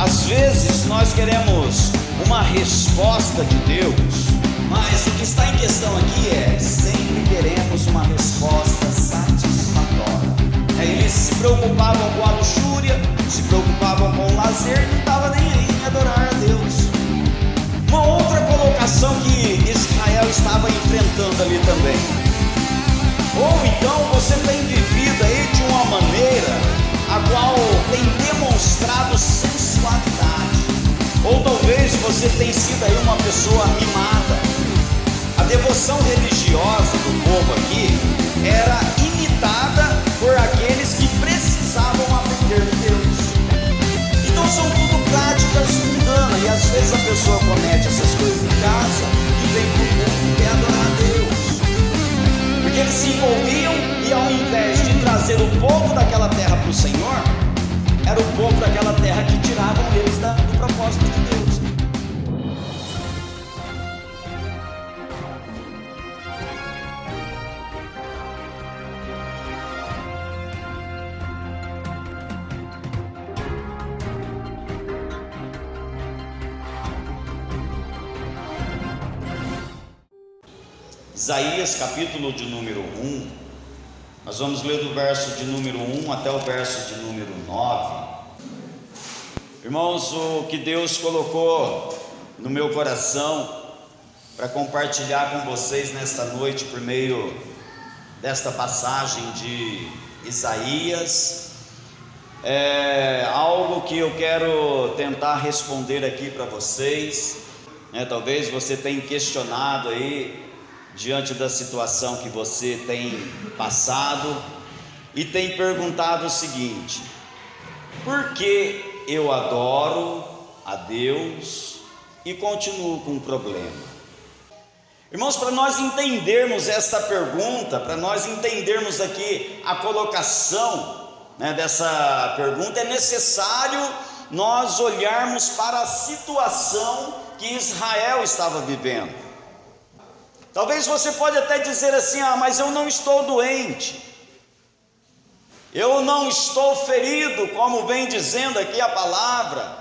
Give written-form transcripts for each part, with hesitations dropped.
Às vezes nós queremos uma resposta de Deus, mas o que está em questão aqui é: sempre queremos uma resposta satisfatória. Eles se preocupavam com a luxúria, se preocupavam com o lazer, não estava nem aí em adorar a Deus. Uma outra colocação que Israel estava enfrentando ali também: ou então você tem vivido aí de uma maneira a qual tem demonstrado sensualidade, ou talvez você tenha sido aí uma pessoa mimada. A devoção religiosa do povo aqui era imitada por aqueles que precisavam aprender de Deus. Então são tudo práticas mundanas, e às vezes a pessoa comete essas coisas em casa e vem para o mundo e quer adorar a Deus, porque eles se envolviam e ao invés de trazer o povo daquela terra para o Senhor, era o povo daquela terra que tiravam eles do propósito de Deus. Isaías capítulo de número 1, nós vamos ler do verso de número 1 até o verso de número 9. Irmãos, o que Deus colocou no meu coração para compartilhar com vocês nesta noite, por meio desta passagem de Isaías, é algo que eu quero tentar responder aqui para vocês. Talvez você tenha questionado aí, diante da situação que você tem passado, e tem perguntado o seguinte: por que eu adoro a Deus e continuo com um problema? Irmãos, para nós entendermos esta pergunta, para nós entendermos aqui a colocação dessa pergunta, é necessário nós olharmos para a situação que Israel estava vivendo. Talvez você pode até dizer assim: mas eu não estou doente, eu não estou ferido, como vem dizendo aqui a palavra,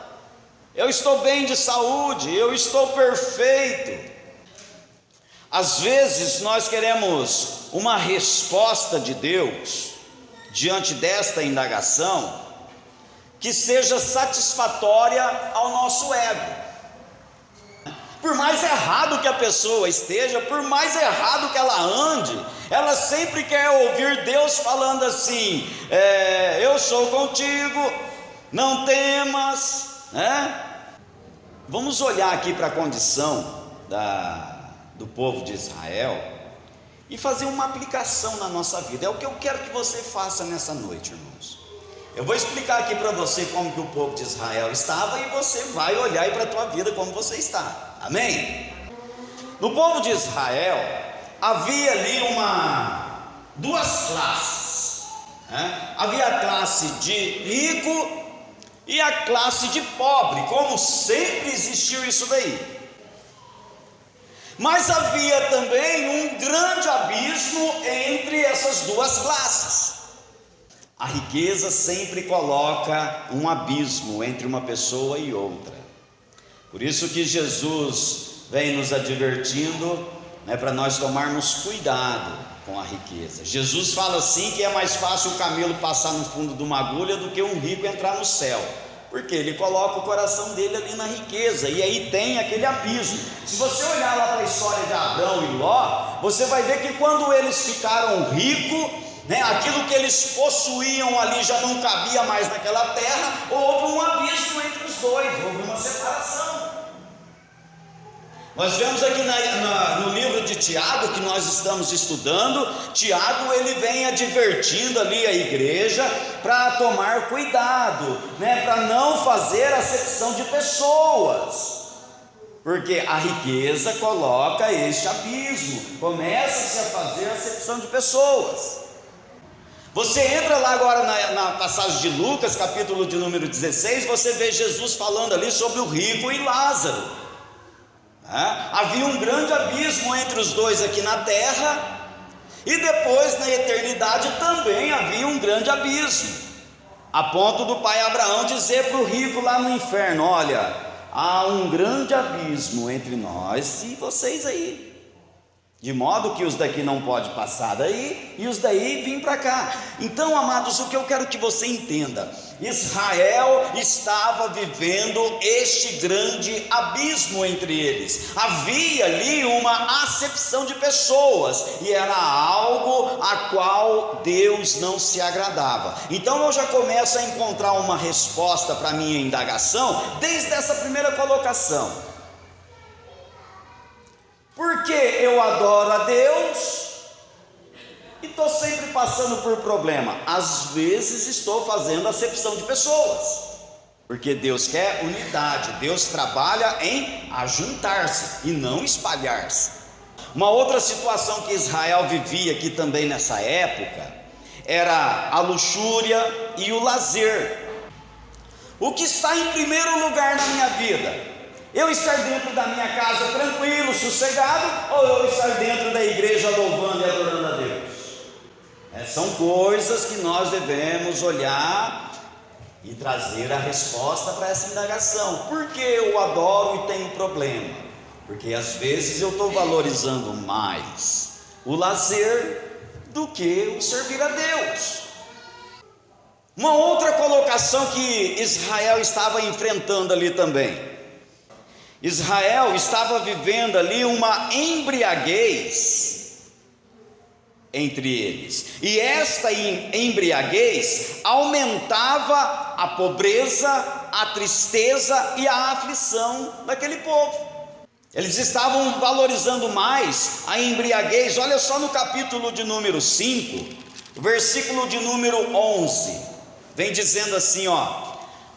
eu estou bem de saúde, eu estou perfeito. Às vezes nós queremos uma resposta de Deus diante desta indagação que seja satisfatória ao nosso ego. Por mais errado que a pessoa esteja, por mais errado que ela ande, ela sempre quer ouvir Deus falando assim: eu sou contigo, não temas, Vamos olhar aqui para a condição do povo de Israel e fazer uma aplicação na nossa vida. É o que eu quero que você faça nessa noite, irmãos. Eu vou explicar aqui para você como que o povo de Israel estava, e você vai olhar aí para a tua vida como você está. Amém? No povo de Israel havia ali duas classes, Havia a classe de rico e a classe de pobre, como sempre existiu isso daí. Mas havia também um grande abismo entre essas duas classes. A riqueza sempre coloca um abismo entre uma pessoa e outra. Por isso que Jesus vem nos advertindo, para nós tomarmos cuidado com a riqueza. Jesus fala assim que é mais fácil o camelo passar no fundo de uma agulha do que um rico entrar no céu, porque ele coloca o coração dele ali na riqueza, e aí tem aquele abismo. Se você olhar lá para a história de Abrão e Ló, você vai ver que quando eles ficaram ricos, aquilo que eles possuíam ali já não cabia mais naquela terra, houve um abismo entre os dois, houve uma separação. Nós vemos aqui no livro de Tiago, que nós estamos estudando, Tiago ele vem advertindo ali a igreja para tomar cuidado, para não fazer acepção de pessoas, porque a riqueza coloca este abismo, começa-se a fazer acepção de pessoas. Você entra lá agora na passagem de Lucas, capítulo de número 16, você vê Jesus falando ali sobre o rico e Lázaro. Havia um grande abismo entre os dois aqui na terra, e depois na eternidade também havia um grande abismo. a ponto do pai Abraão dizer para o rico lá no inferno: olha, há um grande abismo entre nós e vocês aí, de modo que os daqui não podem passar daí e os daí vêm para cá. Então, amados, o que eu quero que você entenda: Israel estava vivendo este grande abismo entre eles. Havia ali uma acepção de pessoas e era algo a qual Deus não se agradava. Então eu já começo a encontrar uma resposta para a minha indagação desde essa primeira colocação. Porque eu adoro a Deus e estou sempre passando por problema. Às vezes estou fazendo acepção de pessoas, porque Deus quer unidade, Deus trabalha em ajuntar-se e não espalhar-se. Uma outra situação que Israel vivia aqui também nessa época era a luxúria e o lazer. O que está em primeiro lugar na minha vida? Eu estar dentro da minha casa tranquilo, sossegado, ou eu estar dentro da igreja louvando e adorando a Deus? São coisas que nós devemos olhar e trazer a resposta para essa indagação. Por que eu adoro e tenho problema? Porque às vezes eu estou valorizando mais o lazer do que o servir a Deus. Uma outra colocação que Israel estava enfrentando ali também: Israel estava vivendo ali uma embriaguez entre eles, e esta embriaguez aumentava a pobreza, a tristeza e a aflição daquele povo. Eles estavam valorizando mais a embriaguez. Olha só no capítulo de número 5, versículo de número 11, vem dizendo assim, ó: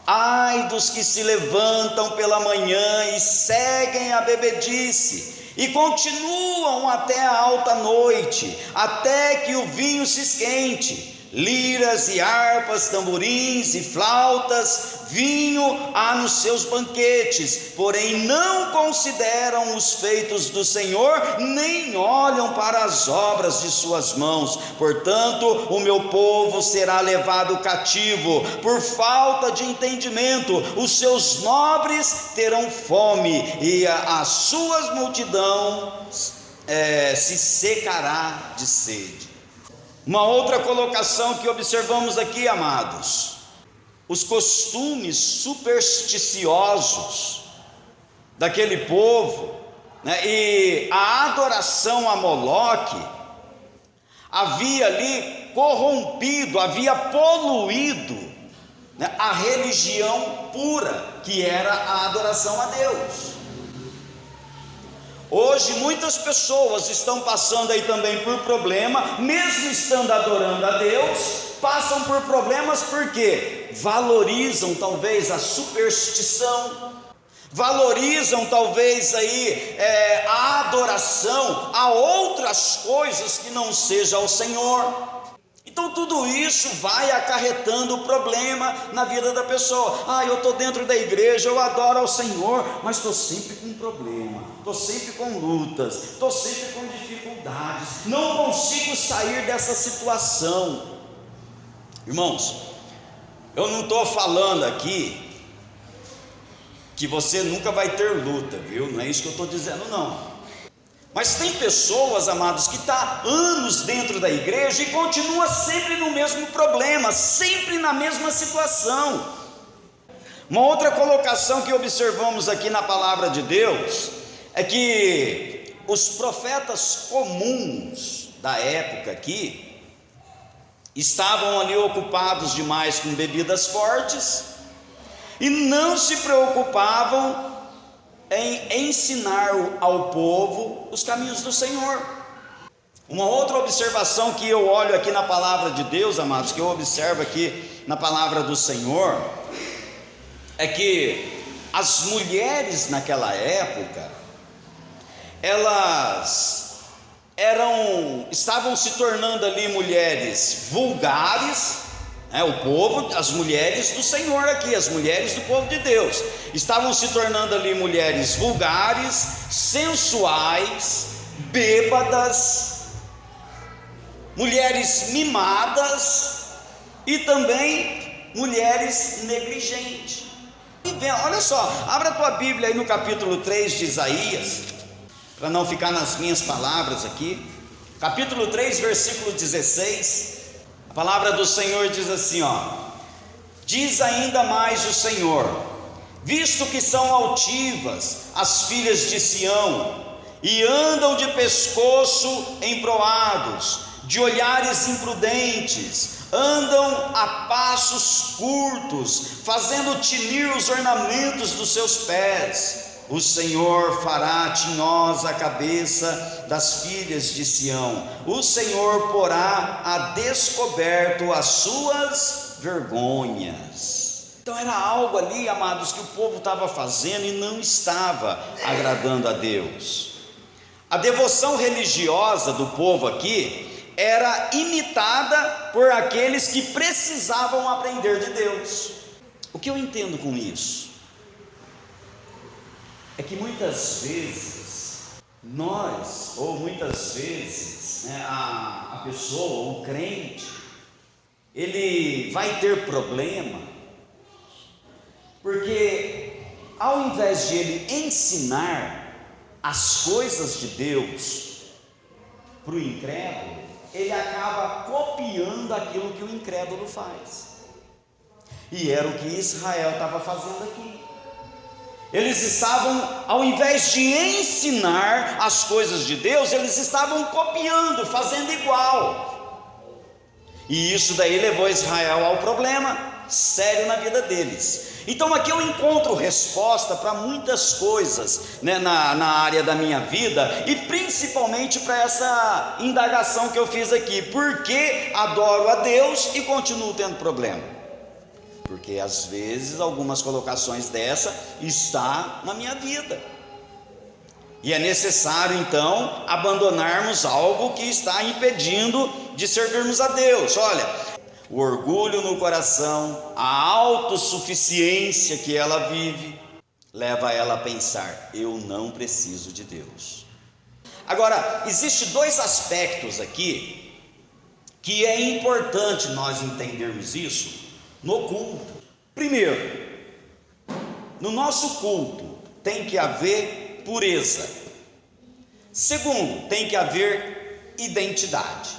ai dos que se levantam pela manhã e seguem a bebedice, e continuam até a alta noite, até que o vinho se esquente. Liras e harpas, tamborins e flautas, vinho há nos seus banquetes, porém não consideram os feitos do Senhor, nem olham para as obras de suas mãos. Portanto, o meu povo será levado cativo por falta de entendimento, os seus nobres terão fome, e as suas multidões se secará de sede. Uma outra colocação que observamos aqui, amados: os costumes supersticiosos daquele povo, e a adoração a Moloque havia ali corrompido, havia poluído a religião pura, que era a adoração a Deus. Hoje muitas pessoas estão passando aí também por problema, mesmo estando adorando a Deus, passam por problemas porque valorizam talvez a superstição, valorizam talvez aí a adoração a outras coisas que não seja ao Senhor. Então tudo isso vai acarretando problema na vida da pessoa. Eu estou dentro da igreja, eu adoro ao Senhor, mas estou sempre com problema, estou sempre com lutas, estou sempre com dificuldades, não consigo sair dessa situação. Irmãos, eu não estou falando aqui que você nunca vai ter luta, viu? Não é isso que eu estou dizendo, não. Mas tem pessoas, amados, que está anos dentro da igreja e continua sempre no mesmo problema, sempre na mesma situação. Uma outra colocação que observamos aqui na palavra de Deus é que os profetas comuns da época aqui estavam ali ocupados demais com bebidas fortes e não se preocupavam em ensinar ao povo os caminhos do Senhor. Uma outra observação que eu olho aqui na palavra de Deus, amados, que eu observo aqui na palavra do Senhor, é que as mulheres naquela época, elas estavam se tornando ali mulheres vulgares. O povo, as mulheres do Senhor aqui, as mulheres do povo de Deus, estavam se tornando ali mulheres vulgares, sensuais, bêbadas, mulheres mimadas e também mulheres negligentes. E vem, olha só, abra a tua Bíblia aí no capítulo 3 de Isaías, para não ficar nas minhas palavras aqui, capítulo 3, versículo 16, a palavra do Senhor diz assim, diz ainda mais o Senhor: visto que são altivas as filhas de Sião, e andam de pescoço emproados, de olhares imprudentes, andam a passos curtos, fazendo tinir os ornamentos dos seus pés, o Senhor fará tinhosa a cabeça das filhas de Sião, o Senhor porá a descoberto as suas vergonhas. Então era algo ali, amados, que o povo estava fazendo e não estava agradando a Deus. A devoção religiosa do povo aqui era imitada por aqueles que precisavam aprender de Deus. O que eu entendo com isso? É que muitas vezes nós, ou muitas vezes, a pessoa, o crente, ele vai ter problema, porque ao invés de ele ensinar as coisas de Deus para o incrédulo, ele acaba copiando aquilo que o incrédulo faz. E era o que Israel estava fazendo aqui. Eles estavam, ao invés de ensinar as coisas de Deus, eles estavam copiando, fazendo igual. E isso daí levou Israel ao problema sério na vida deles. Então aqui eu encontro resposta para muitas coisas, na área da minha vida, e principalmente para essa indagação que eu fiz aqui: por que adoro a Deus e continuo tendo problema? Porque às vezes algumas colocações dessa está na minha vida, e é necessário então abandonarmos algo que está impedindo de servirmos a Deus. Olha, o orgulho no coração, a autossuficiência que ela vive, leva ela a pensar: eu não preciso de Deus. Agora, existem dois aspectos aqui que é importante nós entendermos isso no culto. Primeiro, no nosso culto tem que haver pureza. Segundo, tem que haver identidade.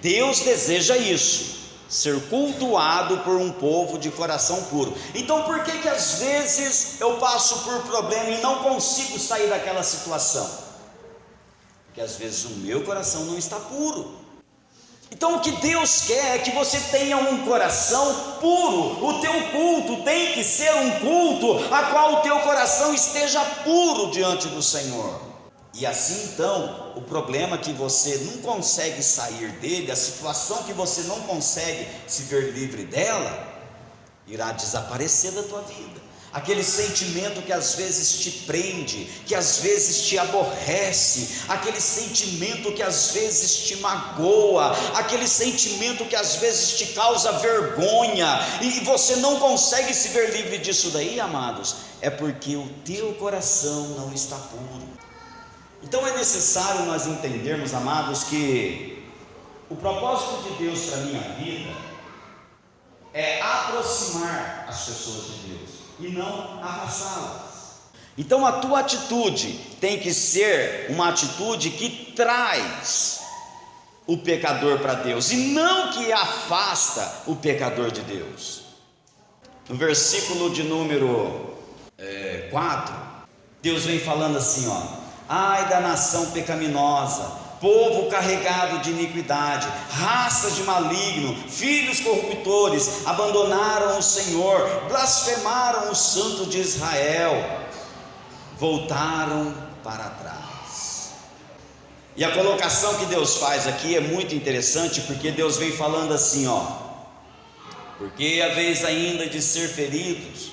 Deus deseja isso, ser cultuado por um povo de coração puro. Então por que às vezes eu passo por problema e não consigo sair daquela situação? Porque às vezes o meu coração não está puro. Então o que Deus quer é que você tenha um coração puro. O teu culto tem que ser um culto a qual o teu coração esteja puro diante do Senhor. E assim então, o problema que você não consegue sair dele, a situação que você não consegue se ver livre dela, irá desaparecer da tua vida. Aquele sentimento que às vezes te prende, que às vezes te aborrece, aquele sentimento que às vezes te magoa, aquele sentimento que às vezes te causa vergonha, e você não consegue se ver livre disso daí, amados, é porque o teu coração não está puro. Então é necessário nós entendermos, amados, que o propósito de Deus para a minha vida é aproximar as pessoas de Deus e não afastá-las. Então a tua atitude tem que ser uma atitude que traz o pecador para Deus e não que afasta o pecador de Deus. No versículo de número 4, Deus vem falando assim, ai da nação pecaminosa, povo carregado de iniquidade, raça de maligno, filhos corruptores, abandonaram o Senhor, blasfemaram o Santo de Israel, voltaram para trás. E a colocação que Deus faz aqui é muito interessante, porque Deus vem falando assim, porque haveis ainda de ser feridos,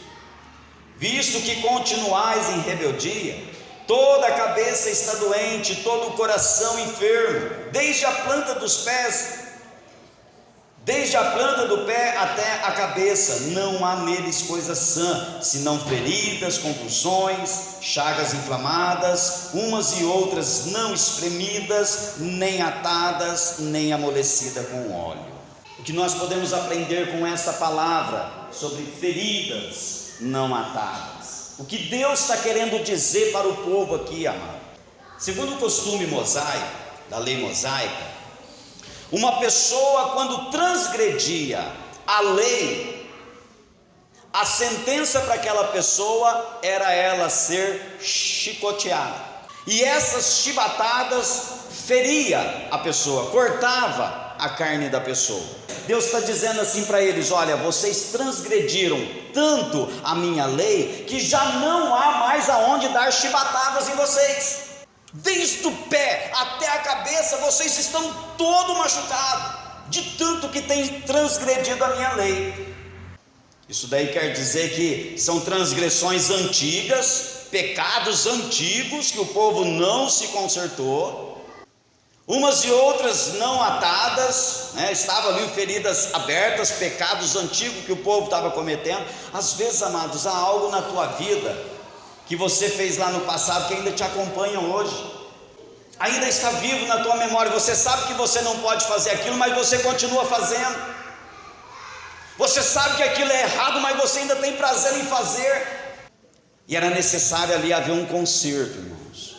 visto que continuais em rebeldia, toda a cabeça está doente, todo o coração enfermo, desde a planta dos pés, desde a planta do pé até a cabeça, não há neles coisa sã, senão feridas, convulsões, chagas inflamadas, umas e outras não espremidas, nem atadas, nem amolecidas com óleo. O que nós podemos aprender com esta palavra sobre feridas não atadas? O que Deus está querendo dizer para o povo aqui, amado? Segundo o costume mosaico, da lei mosaica, uma pessoa quando transgredia a lei, a sentença para aquela pessoa era ela ser chicoteada, e essas chibatadas feria a pessoa, cortava a carne da pessoa. Deus está dizendo assim para eles: olha, vocês transgrediram tanto a minha lei, que já não há mais aonde dar chibatadas em vocês, desde o pé até a cabeça, vocês estão todo machucados, de tanto que tem transgredido a minha lei. Isso daí quer dizer que são transgressões antigas, pecados antigos que o povo não se consertou, umas e outras não atadas, estavam ali feridas abertas, pecados antigos que o povo estava cometendo. Às vezes, amados, há algo na tua vida que você fez lá no passado que ainda te acompanha hoje, ainda está vivo na tua memória. Você sabe que você não pode fazer aquilo, mas você continua fazendo. Você sabe que aquilo é errado, mas você ainda tem prazer em fazer. E era necessário ali haver um conserto, irmãos,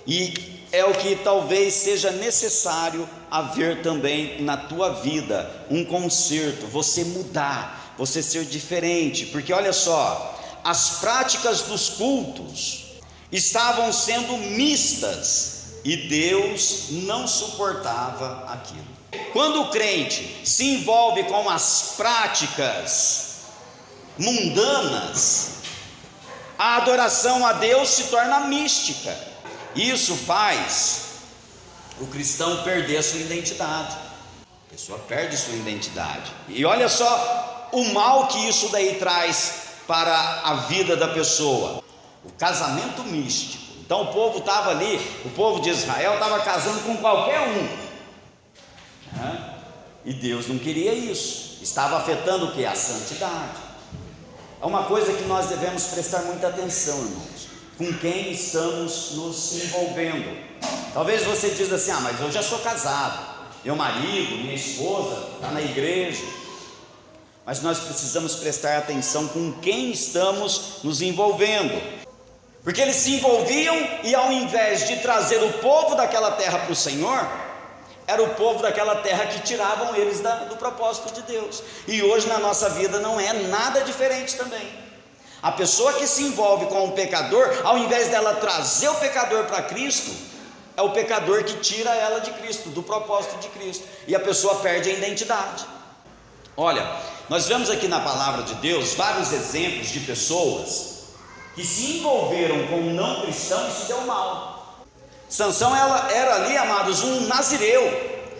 e é o que talvez seja necessário haver também na tua vida, um conserto, você mudar, você ser diferente, porque olha só, as práticas dos cultos estavam sendo mistas, e Deus não suportava aquilo. Quando o crente se envolve com as práticas mundanas, a adoração a Deus se torna mística. Isso faz o cristão perder a sua identidade. A pessoa perde sua identidade. E olha só o mal que isso daí traz para a vida da pessoa: o casamento místico. Então o povo estava ali, o povo de Israel estava casando com qualquer um, e Deus não queria isso. Estava afetando o que? A santidade. É uma coisa que nós devemos prestar muita atenção, irmãos, com quem estamos nos envolvendo. Talvez você diz assim: mas eu já sou casado, meu marido, minha esposa está na igreja. Mas nós precisamos prestar atenção com quem estamos nos envolvendo, porque eles se envolviam e ao invés de trazer o povo daquela terra para o Senhor, era o povo daquela terra que tiravam eles do propósito de Deus. E hoje na nossa vida não é nada diferente também. A pessoa que se envolve com o pecador, ao invés dela trazer o pecador para Cristo, é o pecador que tira ela de Cristo, do propósito de Cristo, e a pessoa perde a identidade. Olha, nós vemos aqui na palavra de Deus vários exemplos de pessoas que se envolveram com um não cristão e se deu mal. Sansão era ali, amados, um nazireu,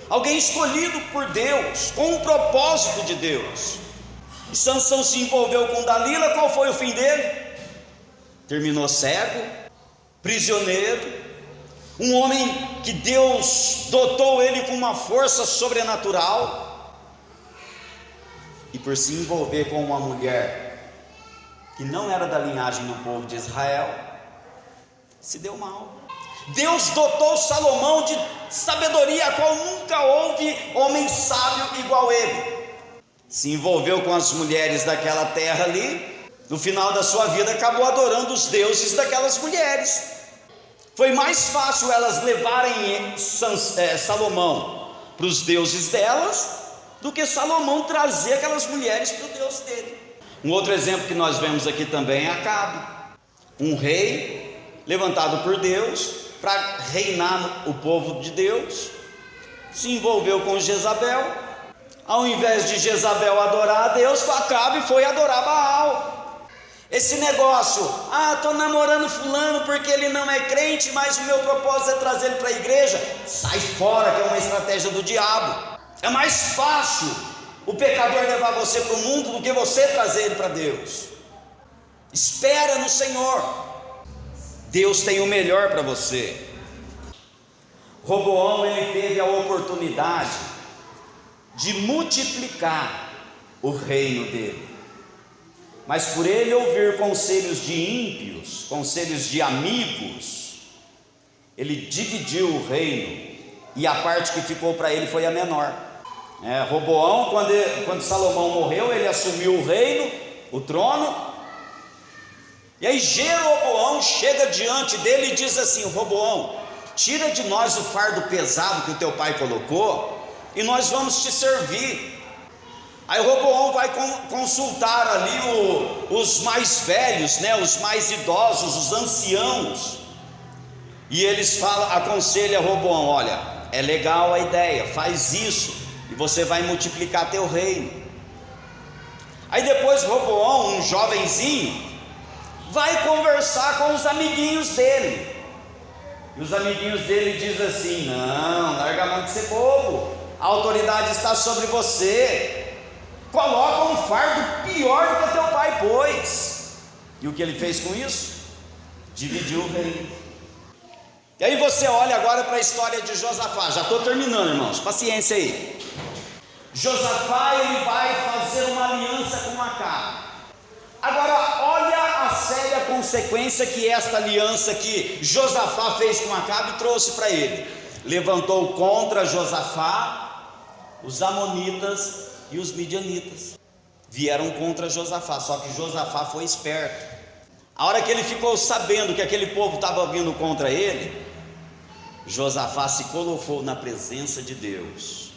alguém escolhido por Deus, com um propósito de Deus. E Sansão se envolveu com Dalila. Qual foi o fim dele? Terminou cego, prisioneiro, um homem que Deus dotou ele com uma força sobrenatural, e por se envolver com uma mulher que não era da linhagem do povo de Israel, se deu mal. Deus dotou Salomão de sabedoria, a qual nunca houve homem sábio igual ele. Se envolveu com as mulheres daquela terra ali, no final da sua vida acabou adorando os deuses daquelas mulheres. Foi mais fácil elas levarem Salomão para os deuses delas, do que Salomão trazer aquelas mulheres para o Deus dele. Um outro exemplo que nós vemos aqui também é Acabe, um rei levantado por Deus para reinar o povo de Deus, se envolveu com Jezabel. Ao invés de Jezabel adorar a Deus, Acabe foi adorar Baal. Esse negócio, estou namorando fulano porque ele não é crente, mas o meu propósito é trazer ele para a igreja, sai fora, que é uma estratégia do diabo. É mais fácil o pecador levar você para o mundo do que você trazer ele para Deus. Espera no Senhor, Deus tem o melhor para você. Roboão, ele teve a oportunidade de multiplicar o reino dele, mas por ele ouvir conselhos de ímpios, conselhos de amigos, ele dividiu o reino, e a parte que ficou para ele foi a menor. Roboão, quando Salomão morreu, ele assumiu o reino, o trono. E aí Jeroboão chega diante dele e diz assim: Roboão, tira de nós o fardo pesado que o teu pai colocou, e nós vamos te servir. Aí Roboão vai consultar ali os mais velhos, os mais idosos, os anciãos, e eles aconselham Roboão: olha, é legal a ideia, faz isso, e você vai multiplicar teu reino. Aí depois Roboão, um jovenzinho, vai conversar com os amiguinhos dele, e os amiguinhos dele dizem assim: não, larga a mão de ser bobo, a autoridade está sobre você, coloca um fardo pior do que teu pai pôs. E o que ele fez com isso? Dividiu o reino. E aí você olha agora para a história de Josafá. Já estou terminando, irmãos, paciência aí. Josafá, ele vai fazer uma aliança com Acabe. Agora olha a séria consequência que esta aliança que Josafá fez com Acabe trouxe para ele. Levantou contra Josafá os amonitas e os midianitas. Vieram contra Josafá, só que Josafá foi esperto. A hora que ele ficou sabendo que aquele povo estava vindo contra ele, Josafá se colocou na presença de Deus,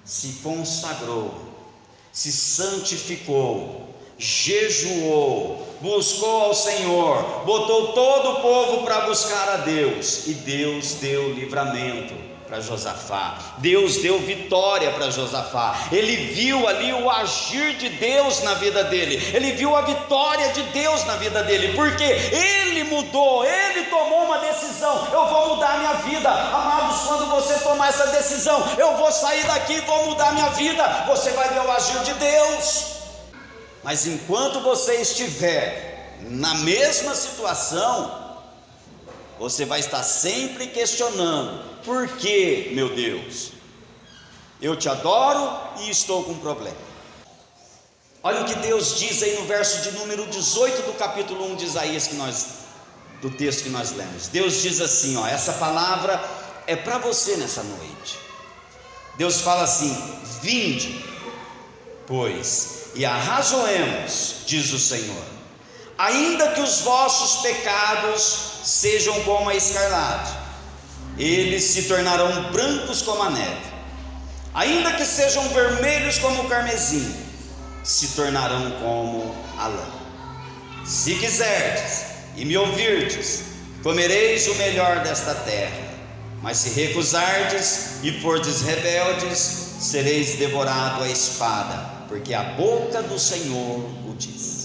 se consagrou, se santificou, jejuou, buscou ao Senhor, botou todo o povo para buscar a Deus, e Deus deu livramento para Josafá. Deus deu vitória para Josafá. Ele viu ali o agir de Deus na vida dele, ele viu a vitória de Deus na vida dele, porque ele mudou, ele tomou uma decisão: eu vou mudar minha vida. Amados, quando você tomar essa decisão, eu vou sair daqui e vou mudar minha vida, você vai ver o agir de Deus. Mas enquanto você estiver na mesma situação, você vai estar sempre questionando: por que, meu Deus? Eu te adoro e estou com um problema. Olha o que Deus diz aí no verso de número 18 do capítulo 1 de Isaías, do texto que nós lemos. Deus diz assim, essa palavra é para você nessa noite. Deus fala assim: vinde, pois, e arrazoemos, diz o Senhor, ainda que os vossos pecados sejam como a escarlate, eles se tornarão brancos como a neve, ainda que sejam vermelhos como o carmesim, se tornarão como a lã. Se quiserdes e me ouvirdes, comereis o melhor desta terra, mas se recusardes e fordes rebeldes, sereis devorados à espada, porque a boca do Senhor o diz.